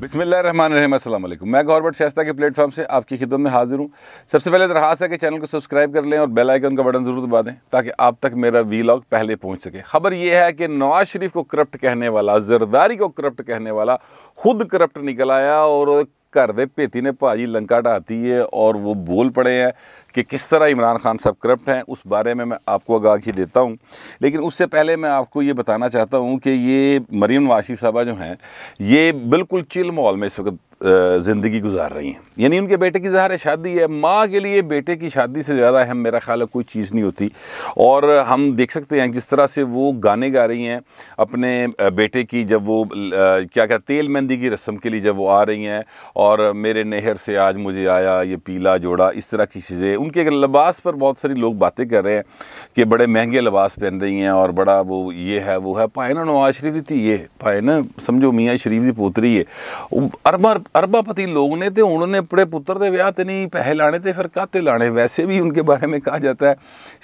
बिस्मिल्लाहिर्रहमानिर्रहीम, अस्सलाम वालेकुम। मैं गौरबट शाइस्ता के प्लेटफॉर्म से आपकी खिदमत में हाजिर हूँ। सबसे पहले दरख्वास्त है कि चैनल को सब्सक्राइब कर लें और बेल आइकन का बटन ज़रूर दबा दें ताकि आप तक मेरा वीलॉग पहले पहुँच सके। खबर यह है कि नवाज शरीफ को करप्ट कहने वाला, जरदारी को करप्ट कहने वाला खुद करप्ट निकल आया और घर दे भेती ने भाजी लंका ढाती है और वो बोल पड़े हैं कि किस तरह इमरान खान साहब करप्ट हैं। उस बारे में मैं आपको आगाही देता हूं, लेकिन उससे पहले मैं आपको ये बताना चाहता हूं कि ये मरीम नवाज शरीफ साहबा जो हैं ये बिल्कुल चिल माहौल में इस वक्त ज़िंदगी गुजार रही हैं। यानी उनके बेटे की ज़ाहिर शादी है, माँ के लिए बेटे की शादी से ज़्यादा अहम मेरा ख्याल है कोई चीज़ नहीं होती। और हम देख सकते हैं जिस तरह से वो गाने गा रही हैं अपने बेटे की, जब वो क्या तेल मेहंदी की रस्म के लिए जब वो आ रही हैं और मेरे नहर से आज मुझे आया ये पीला जोड़ा, इस तरह की चीज़ें। उनके लिबास पर बहुत सारी लोग बातें कर रहे हैं कि बड़े महंगे लिबास पहन रही हैं और बड़ा वो ये है वो है। पाए ना नवाज शरीफ थी, ये पाए ना समझो मियाँ शरीफ की पोतरी है। अरबापति लोग ने तो उन्होंने अपने पुत्र के ब्याह ते नहीं पैसे लाने थे, फिर काते लाने। वैसे भी उनके बारे में कहा जाता है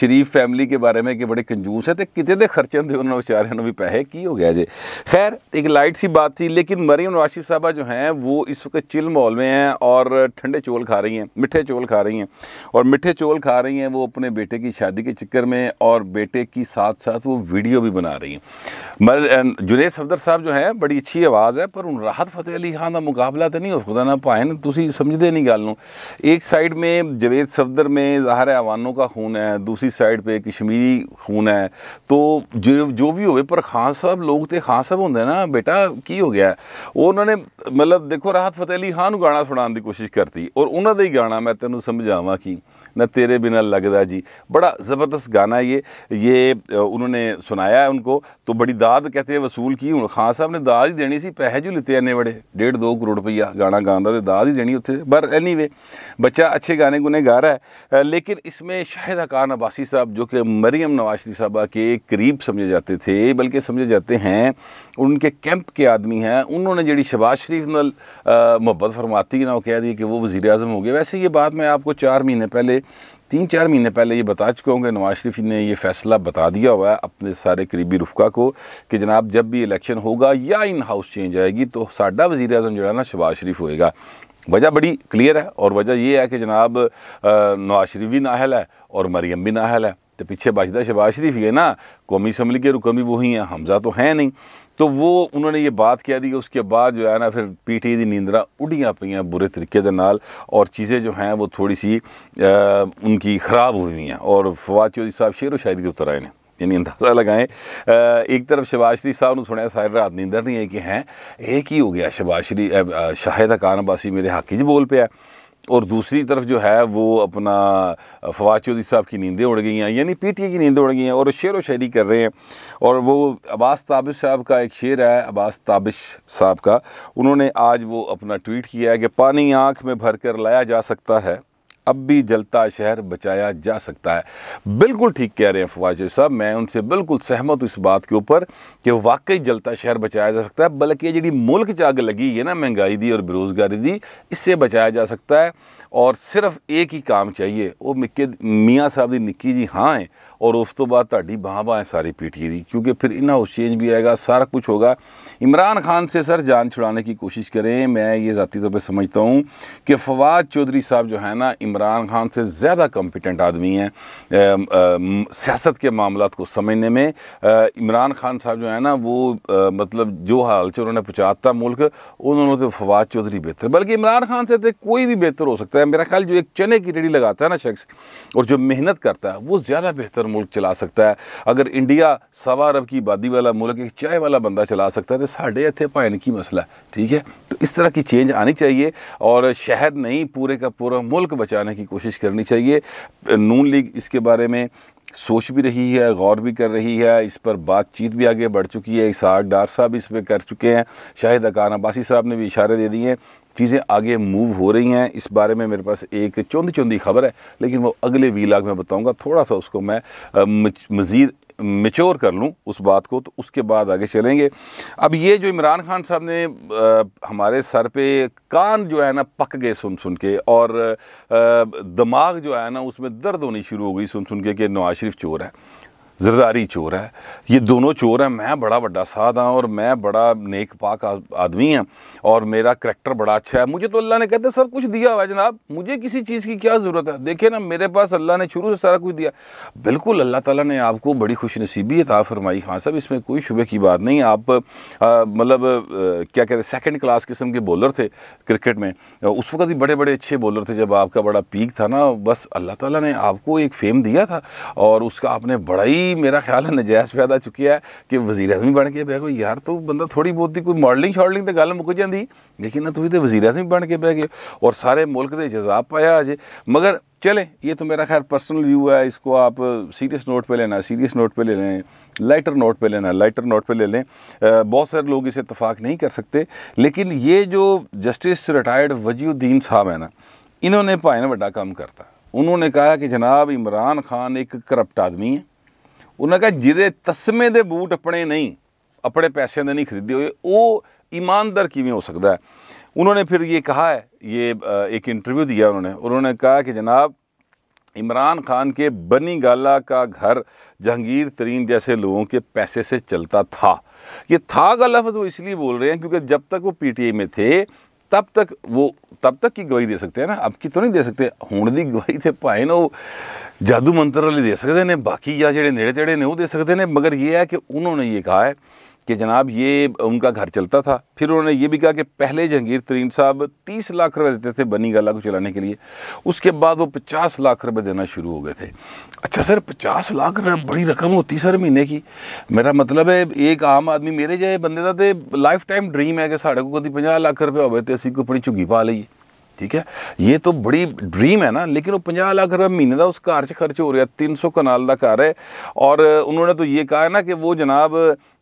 शरीफ फैमिली के बारे में कि बड़े कंजूस है, तो कितने दे खर्चे होंगे उन्होंने बेचारे भी पैसे की हो गया जे। खैर एक लाइट सी बात थी, लेकिन मरीम नवाज शरीफ साहबा जो हैं वो इस वक्त चिल माहौल में हैं और ठंडे चौल खा रही हैं, मीठे चौल खा रही हैं। और मीठे चौल खा रही हैं वो अपने बेटे की शादी के चक्कर में, और बेटे की साथ साथ वो वीडियो भी बना रही हैं। जुनेद सफदर साहब जो हैं बड़ी अच्छी आवाज़ है, पर उन राहत फ़तेह अली खान का मुकाबला तो नहीं हो सकता ना पाए ना। तुसी समझते नहीं गल नूं। एक साइड में जवेद सफदर में ज़ाहिर है अवानों का खून है, दूसरी साइड पे कश्मीरी खून है, तो जो भी होवे, पर खान साहब लोग तो खान साहब होंगे ना बेटा की हो गया। उन्होंने मतलब देखो राहत फ़तेह अली खान गाना सुनाने की कोशिश करती, और उन्होंने ही गाना मैं तेनों समझावा कि न तेरे बिना लगदा जी, बड़ा ज़बरदस्त गाना है ये उन्होंने सुनाया है उनको। तो बड़ी दाद कहते हैं वसूल की। हूँ खान साहब ने दाद ही देनी सी, पैसे जो लिते इन्ने बड़े 1.5-2 करोड़ रुपया गाना गाँदा, तो दाद ही देनी उत्थे। पर एनीवे बच्चा अच्छे गाने गुने गा रहा है। लेकिन इसमें शाहिद खान अब्बासी साहब जो कि मरीम नवाज शरीफ साहबा के करीब समझे जाते थे, बल्कि समझे जाते हैं उनके कैंप के आदमी हैं, उन्होंने जी शहबाज शरीफ नाल मोहब्बत फरमाती ना, वो कह दी कि वो वज़ीर आज़म हो गए। वैसे ये बात मैं आपको 3-4 महीने पहले ये बता चुका हूँ कि नवाज शरीफ ने ये फैसला बता दिया हुआ है अपने सारे करीबी रुफ़का को कि जनाब जब भी इलेक्शन होगा या इन हाउस चेंज आएगी तो साडा वज़ीर आज़म जो है ना शहबाज शरीफ होएगा। वजह बड़ी क्लियर है, और वजह ये है कि जनाब नवाज शरीफ भी नाअहल है और मरीम भी नाअहल है, तो पीछे बचता शहबाज शरीफ ही है ना। कौमी असम्बली के रुकन भी वही हैं, हमजा तो है नहीं। तो वो उन्होंने ये बात कह दी। उसके बाद जो है ना फिर पीटी दी नींदरा उड़ियाँ पईयाँ बुरे तरीके दे नाल, और चीज़ें जो हैं वो थोड़ी सी उनकी ख़राब हुई हैं। और फवाद चौधरी साहब शेर व शायरी के उतर आए हैं, यानी अंदाज़ा लगाएं। एक तरफ शहबाज शरीफ साहब ने सुनया सारी रात नींदर नहीं है कि हैं एक ही हो गया शहबाज शरीफ शाहिद खान अब्बासी मेरे हक च बोल पाया, और दूसरी तरफ जो है वो अपना फवाद चौधरी साहब की नींदें उड़ गई हैं, यानी पीटीए की नींदें उड़ गई हैं और शेर व शायरी कर रहे हैं। और वो अब्बास ताबिश साहब का एक शेर है, अब्बास ताबिश साहब का, उन्होंने आज वो अपना ट्वीट किया है कि पानी आँख में भर कर लाया जा सकता है, अब भी जलता शहर बचाया जा सकता है। बिल्कुल ठीक कह रहे हैं फवाद साहब, मैं उनसे बिल्कुल सहमत हूँ इस बात के ऊपर कि वाकई जलता शहर बचाया जा सकता है। बल्कि जी मुल्क च अग लगी है ना महंगाई दी और बेरोज़गारी दी, इससे बचाया जा सकता है। और सिर्फ एक ही काम चाहिए, वो मियाँ साहब की निक्की जी हाँ है, और उस तो बाद ताड़ी बाँ है सारी पीटीए दी, क्योंकि फिर इन हाउस चेंज भी आएगा, सारा कुछ होगा। इमरान खान से सर जान छुड़ाने की कोशिश करें। मैं ये ज़ाती तौर पर समझता हूँ कि फवाद चौधरी साहब जो है ना इमरान खान से ज़्यादा कॉम्पिटेंट आदमी हैं सियासत के मामलात को समझने में। इमरान खान साहब जो है ना वो मतलब जो हाल से उन्होंने पहुँचाता मुल्क, उन्होंने तो फवाद चौधरी बेहतर, बल्कि इमरान खान से तो कोई भी बेहतर हो सकता है। मेरा ख्याल जो एक चने की रेडी लगाता है ना शख्स और जो मेहनत करता है वो ज़्यादा बेहतर मुल्क चला सकता है। अगर इंडिया 1.25 अरब की आबादी वाला मुल्क एक चाय वाला बंदा चला सकता है तो साढ़े इतने भाइन की मसला है, ठीक है। तो इस तरह की चेंज आनी चाहिए और शहर नहीं पूरे का पूरा मुल्क बचाने की कोशिश करनी चाहिए। नून लीग इसके बारे में सोच भी रही है, गौर भी कर रही है, इस पर बातचीत भी आगे बढ़ चुकी है। इसहाक डार साहब इस पर कर चुके हैं, शाहिद खान अब्बासी साहब ने भी इशारे दे दिए, चीज़ें आगे मूव हो रही हैं। इस बारे में मेरे पास एक चौंधी खबर है, लेकिन वो अगले वीलॉग में बताऊंगा। थोड़ा सा उसको मैं मज़ीद मैच्योर कर लूँ उस बात को, तो उसके बाद आगे चलेंगे। अब ये जो इमरान खान साहब ने हमारे सर पे कान जो है ना पक गए सुन सुन के, और दिमाग जो है ना उसमें दर्द होनी शुरू हो गई सुन सुन के कि नवाज शरीफ चोर है। जरदारी चोर है, ये दोनों चोर हैं। मैं बड़ा बड़ा साध हाँ और मैं बड़ा नेक पाक आदमी हैं और मेरा करैक्टर बड़ा अच्छा है, मुझे तो अल्लाह ने कहते सब कुछ दिया हुआ है जनाब, मुझे किसी चीज़ की क्या ज़रूरत है। देखिए ना, मेरे पास अल्लाह ने शुरू से सारा कुछ दिया। बिल्कुल अल्लाह ताला ने आपको बड़ी खुशनसीबी अता फरमाई खान साहब, इसमें कोई शुबे की बात नहीं। आप मतलब क्या कहते हैं, सेकंड क्लास किस्म के बॉलर थे क्रिकेट में, उस वक्त भी बड़े बड़े अच्छे बॉलर थे जब आपका बड़ा पीक था ना। बस अल्लाह ताला ने आपको एक फेम दिया था और उसका आपने बड़ा ही मेरा ख्याल है नजायज़ फायदा चुकिया है कि वज़ीर आज़म बन के बह गए। यार तो बंदा थोड़ी बहुत ही कोई मॉडलिंग शॉडलिंग तो गल मुक जाती, लेकिन ना तुम तो वज़ीर आज़म बन के बह गए और सारे मुल्क के जज़ाब पाया अजे। मगर चले, ये तो मेरा खैर पर्सनल व्यू है, इसको आप सीरियस नोट पे लेना सीरियस नोट पे ले लें, लाइटर नोट पे लेना लाइटर नोट पे ले लें। बहुत सारे लोग इसे इत्तफाक नहीं कर सकते, लेकिन ये जो जस्टिस रिटायर्ड वजीउद्दीन साहब है ना, इन्होंने भाई बड़ा काम करता। उन्होंने कहा कि जनाब इमरान खान एक करप्ट आदमी है। उन्होंने कहा जिदे तस्मे दे बूट अपने नहीं, अपने पैसे दे नहीं खरीदे हुए, वो ईमानदार किवें हो सकता है। उन्होंने फिर ये कहा है, ये एक इंटरव्यू दिया उन्होंने कहा कि जनाब इमरान खान के बनी गाला का घर जहांगीर तरीन जैसे लोगों के पैसे से चलता था। ये था का लफ्ज़ वो इसलिए बोल रहे हैं क्योंकि जब तक वो पीटीआई में थे तब तक की गवाही दे सकते हैं ना, अब की तो नहीं दे सकते। हुण दी गवाही थे भाई ना वो जादू मंत्र वाले दे सकते हैं, बाकी या जेडे नेड़े तेड़े ने वो दे सकते हैं। मगर ये है कि उन्होंने ये कहा है कि जनाब ये उनका घर चलता था। फिर उन्होंने ये भी कहा कि पहले जहांगीर तरीन साहब 30 लाख रुपए देते थे बनी गाला को चलाने के लिए, उसके बाद वो 50 लाख रुपए देना शुरू हो गए थे। अच्छा सर, 50 लाख रुपए बड़ी रकम होती सर महीने की। मेरा मतलब है एक आम आदमी मेरे जाए बंदे का तो लाइफ टाइम ड्रीम है कि साढ़े को कभी 50 लाख रुपये होवे तो असीं कोई अपनी झुग्गी पा लईए, ठीक है, ये तो बड़ी ड्रीम है ना। लेकिन वो 50 लाख रुपये महीने का उस घर च खर्च हो रहा, 300 कनाल का घर है। और उन्होंने तो ये कहा है ना कि वो जनाब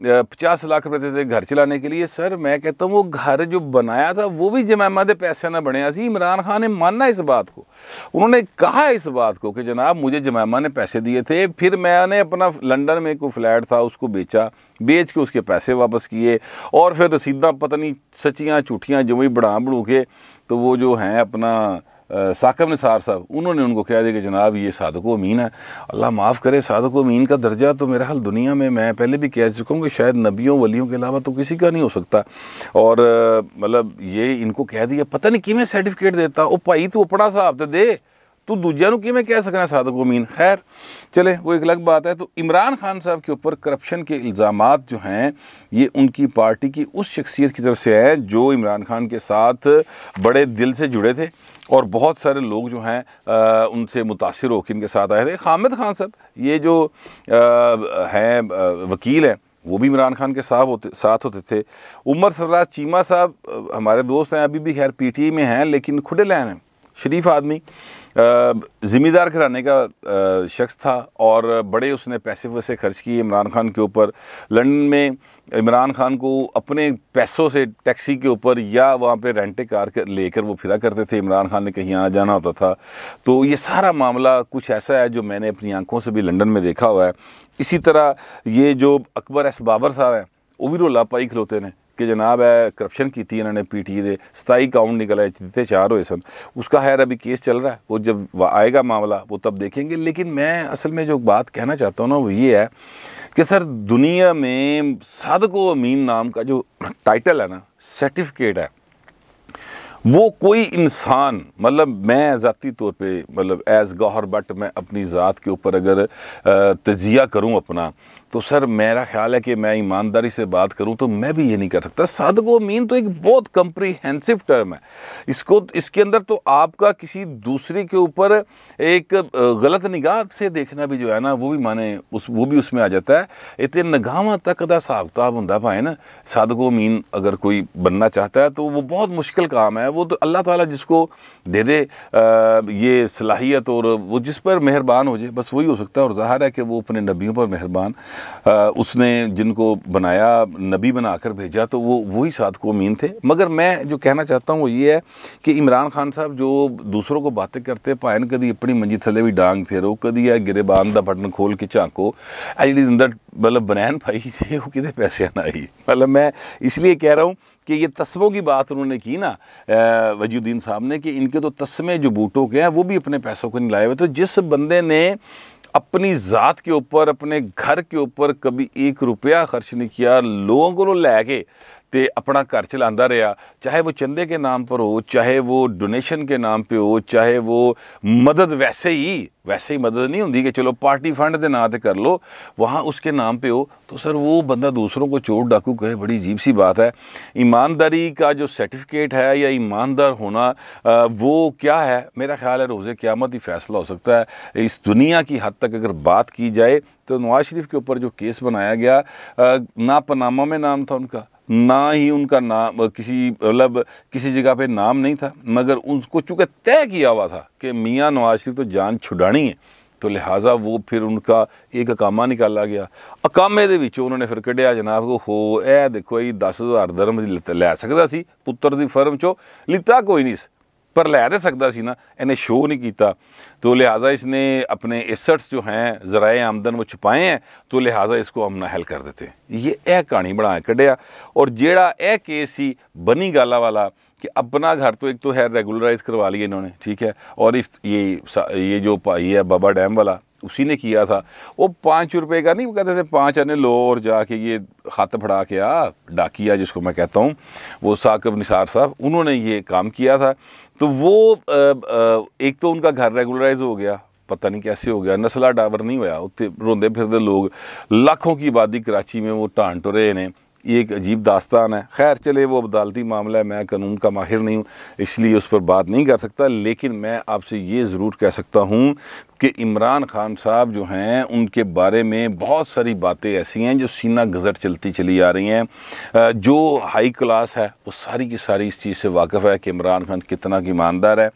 50 लाख रुपये देते घर चलाने के लिए। सर मैं कहता हूँ वो घर जो बनाया था वो भी जमैमा के पैसे ना बनया सी। इमरान खान ने माना इस बात को, उन्होंने कहा इस बात को कि जनाब मुझे जमैमा ने पैसे दिए थे, फिर मैंने अपना लंदन में कोई फ्लैट था उसको बेच के उसके पैसे वापस किए और फिर रसीदा पता नहीं सच्चियाँ झूठियाँ जो भी बढ़ू के, तो वो जो हैं अपना साकिब निसार साहब, उन्होंने उनको कह दिया कि जनाब ये सादक व अमीन है। अल्लाह माफ़ करे, सादक व अमीन का दर्जा तो मेरा हाल दुनिया में मैं पहले भी कह चुका हूँ कि शायद नबियों वलियों के अलावा तो किसी का नहीं हो सकता। और मतलब ये इनको कह दिया, पता नहीं किमें सर्टिफिकेट देता ओ भाई, तू अपना हिसाब तो दे, तू दूजिया किमें कह सकना सादक व अमीन। खैर चले, वो एक अलग बात है। तो इमरान खान साहब के ऊपर करप्शन के इल्ज़ामात जो हैं ये उनकी पार्टी की उस शख्सियत की तरफ से है जो इमरान खान के साथ बड़े दिल से जुड़े थे और बहुत सारे लोग जो हैं उनसे मुतासिर होकर इनके साथ आए थे। हामिद खान साहब ये जो हैं वकील हैं, वो भी इमरान खान के साथ होते थे। उमर सरराज चीमा साहब हमारे दोस्त हैं, अभी भी खैर पीटीआई में हैं लेकिन खुले लैन हैं, शरीफ आदमी, ज़िम्मेदार घराने का शख्स था और बड़े उसने पैसे वैसे खर्च किए इमरान खान के ऊपर। लंदन में इमरान खान को अपने पैसों से टैक्सी के ऊपर या वहाँ पे रेंटे कार लेकर वो फिरा करते थे। इमरान खान ने कहीं आना जाना होता था। तो ये सारा मामला कुछ ऐसा है जो मैंने अपनी आंखों से भी लंदन में देखा हुआ है। इसी तरह ये जो अकबर एस बाबर साहब हैं वो भी रोला पाई खलोते ने कि जनाब है करप्शन की थी इन्होंने पीटीआई दे 27 काउंट निकला है, जितने 4 हुए सन। उसका खैर अभी केस चल रहा है, वो जब आएगा मामला वो तब देखेंगे। लेकिन मैं असल में जो बात कहना चाहता हूँ ना वो ये है कि सर दुनिया में सादक व अमीन नाम का जो टाइटल है ना, सर्टिफिकेट है, वो कोई इंसान, मतलब मैं ज़ाती तौर पे मतलब एज़ गौहर बट मैं अपनी ज़ात के ऊपर अगर तजिया करूं अपना, तो सर मेरा ख्याल है कि मैं ईमानदारी से बात करूं तो मैं भी ये नहीं कर सकता। सादक व अमीन तो एक बहुत कम्प्रीहेंसिव टर्म है, इसके अंदर तो आपका किसी दूसरे के ऊपर एक गलत निगाह से देखना भी जो है ना वो भी वो भी उसमें आ जाता है। इतने निगाहां तक का हिसाब किताब होंदा भाई ना। सादक व अमीन अगर कोई बनना चाहता है तो वो बहुत मुश्किल काम है। वो तो अल्लाह ताला जिसको दे दे ये सलाहियत और वो जिस पर मेहरबान हो जाए बस वही हो सकता है। और ज़ाहिर है कि वो अपने नबियों पर मेहरबान, उसने जिनको बनाया नबी बनाकर भेजा तो वो वही सादक व अमीन थे। मगर मैं जो कहना चाहता हूँ वो ये है कि इमरान खान साहब जो दूसरों को बातें करते भाएं कभी अपनी मंजी थले भी डांग फेरो, कभी है गिरेबान का बटन खोल के झांको, जी अंदर मतलब बनैन पाई थे वो कि पैसे ना आई। मतलब मैं इसलिए कह रहा हूँ कि ये तस्मों की बात उन्होंने की ना वजीउद्दीन साहब ने कि इनके तो तस्मे जो बूटों के हैं वो भी अपने पैसों को नहीं लाए हुए। तो जिस बंदे ने अपनी ज़ात के ऊपर, अपने घर के ऊपर कभी 1 रुपया खर्च नहीं किया, लोगों को लैके ते अपना घर चलाता रहा, चाहे वो चंदे के नाम पर हो, चाहे वो डोनेशन के नाम पे हो, चाहे वो मदद वैसे ही मदद नहीं होती कि चलो पार्टी फंड के नाम पे कर लो, वहाँ उसके नाम पे हो, तो सर वो बंदा दूसरों को चोर डाकू कहे, बड़ी अजीब सी बात है। ईमानदारी का जो सर्टिफिकेट है या ईमानदार होना वो क्या है, मेरा ख्याल है रोज़े क़यामत ही फैसला हो सकता है। इस दुनिया की हद तक अगर बात की जाए तो नवाज शरीफ के ऊपर जो केस बनाया गया, ना पनामा में नाम था उनका, ना ही उनका नाम किसी जगह पे नाम नहीं था, मगर उनको चूँकि तय किया हुआ था कि मियाँ नवाज शरीफ तो जान छुड़ानी है, तो लिहाजा वो फिर उनका एक अकामा निकाला गया। अकामे दे विचों उन्होंने फिर कढ़िया जनाब को हो ए देखो ये 10,000 दरम लै सकदा सी, पुत्र दी फर्म चो लिता कोई नहीं पर लै तो सकता सी ना, इन्हें शो नहीं किया, तो लिहाजा इसने अपने एसेट्स जो हैं ज़राए आमदन वो छुपाए हैं, तो लिहाजा इसको हम नाहल कर देते हैं। ये कहानी बना कढ़िया। और जेड़ा ए केस सी बनी गाला वाला कि अपना घर तो एक तो है रेगुलराइज करवा लिया इन्होंने, ठीक है, और ये जो भाई है बाबा डैम वाला उसी ने किया था, वो 5 रुपए का नहीं, वो कहते थे 5 आने लो और जाके ये खत फड़ा के डाकिया जिसको मैं कहता हूँ, वो साकिब निसार साहब, उन्होंने ये काम किया था। तो वो एक तो उनका घर रेगुलराइज हो गया, पता नहीं कैसे हो गया, नस्ला डावर नहीं होया, उत्ते रोंदे फिरदे लोग लाखों की आबादी कराची में वो ढांड टुरे ने, ये एक अजीब दास्तान है। खैर चले वो अदालती मामला है, मैं कानून का माहिर नहीं हूँ इसलिए उस पर बात नहीं कर सकता, लेकिन मैं आपसे ये ज़रूर कह सकता हूँ कि इमरान खान साहब जो हैं उनके बारे में बहुत सारी बातें ऐसी हैं जो सीना गज़र चलती चली आ रही हैं। जो हाई क्लास है वो सारी की सारी इस चीज़ से वाकिफ़ है कि इमरान खान कितना ईमानदार है।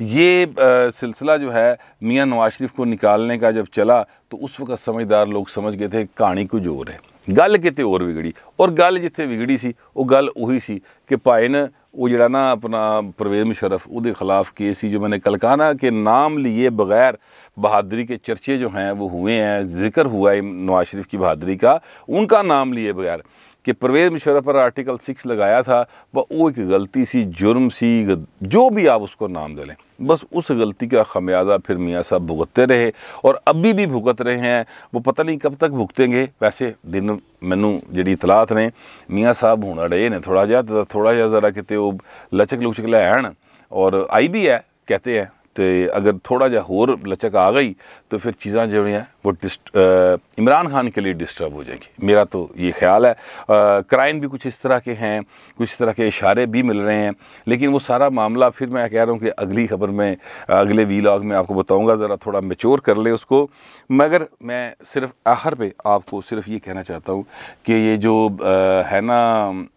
ये सिलसिला जो है मियाँ नवाज शरीफ को निकालने का जब चला तो उस वक्त समझदार लोग समझ गए थे कहानी कुछ और है, गल किते और विगड़ी, और गल जिथे विगड़ी सी वो गल उही सी कि भाई ने वो जड़ा ना अपना परवेज़ मुशर्रफ उसके खिलाफ केस सी, जो मैंने कल कहा ना कि नाम लिए बगैर बहादरी के चर्चे जो हैं वो हुए हैं, जिक्र हुआ है नवाज शरीफ की बहादरी का, उनका नाम लिए बगैर कि परवेज़ मुशर्रफ पर आर्टिकल 6 लगाया था, वो एक गलती सी, जुर्म सी, जो भी आप उसको नाम दे लें, बस उस गलती का खमियाजा फिर मियाँ साहब भुगतते रहे और अभी भी भुगत रहे हैं। वो पता नहीं कब तक भुगतेंगे। वैसे दिन मैनू जी इतलात ने मियाँ साहब होना रहे ने थोड़ा जिहा ज़रा किते वो लचक लुचक लैन, और आई भी है कहते हैं, तो अगर थोड़ा जा होर लचक आ गई तो फिर चीज़ां जो हैं वो इमरान खान के लिए डिस्टर्ब हो जाएंगी, मेरा तो ये ख्याल है। क्राइम भी कुछ इस तरह के हैं, कुछ इस तरह के इशारे भी मिल रहे हैं, लेकिन वो सारा मामला फिर मैं कह रहा हूँ कि अगली खबर में, अगले वीलॉग में आपको बताऊँगा, ज़रा थोड़ा मैच्योर कर ले उसको। मगर मैं सिर्फ आखिर पे आपको सिर्फ ये कहना चाहता हूँ कि ये जो है ना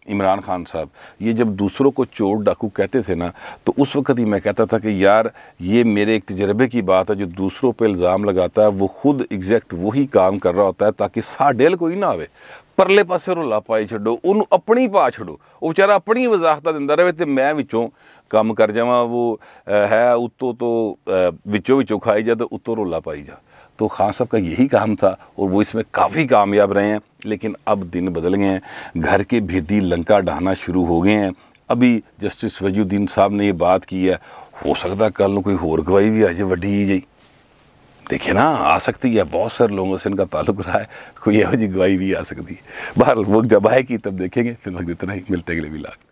इमरान खान साहब, ये जब दूसरों को चोर डाकू कहते थे ना, तो उस वक्त ही मैं कहता था कि यार ये मेरे एक तजर्बे की बात है, जो दूसरों पे इल्ज़ाम लगाता है वो खुद एग्जैक्ट वही काम कर रहा होता है ताकि साडेल कोई ना आवे, परले पासे रोला पाई छड्डो, उन्होंने अपनी पा छड्डो, वो बेचारा अपनी वजाहत दिंदा रहे तो मैं विचों काम कर जावां, वो है उत्तों तो विचों खाई जा तो उत्तों रोला पाई जा। तो खान साहब का यही काम था और वो इसमें काफ़ी कामयाब रहे हैं। लेकिन अब दिन बदल गए हैं, घर के भेदी लंका ढाना शुरू हो गए हैं। अभी जस्टिस वजूद्दीन साहब ने ये बात की है, हो सकता कल को कोई होर गवाही भी आ जाए वड्डी जी, देखिए ना आ सकती है, बहुत सारे लोगों से इनका ताल्लुक रहा है, कोई यहो जी गवाही भी आ सकती है। बहरहाल वो जब आएगी तब देखेंगे। फिर वक्त इतना ही, मिलते अगले व्लॉग।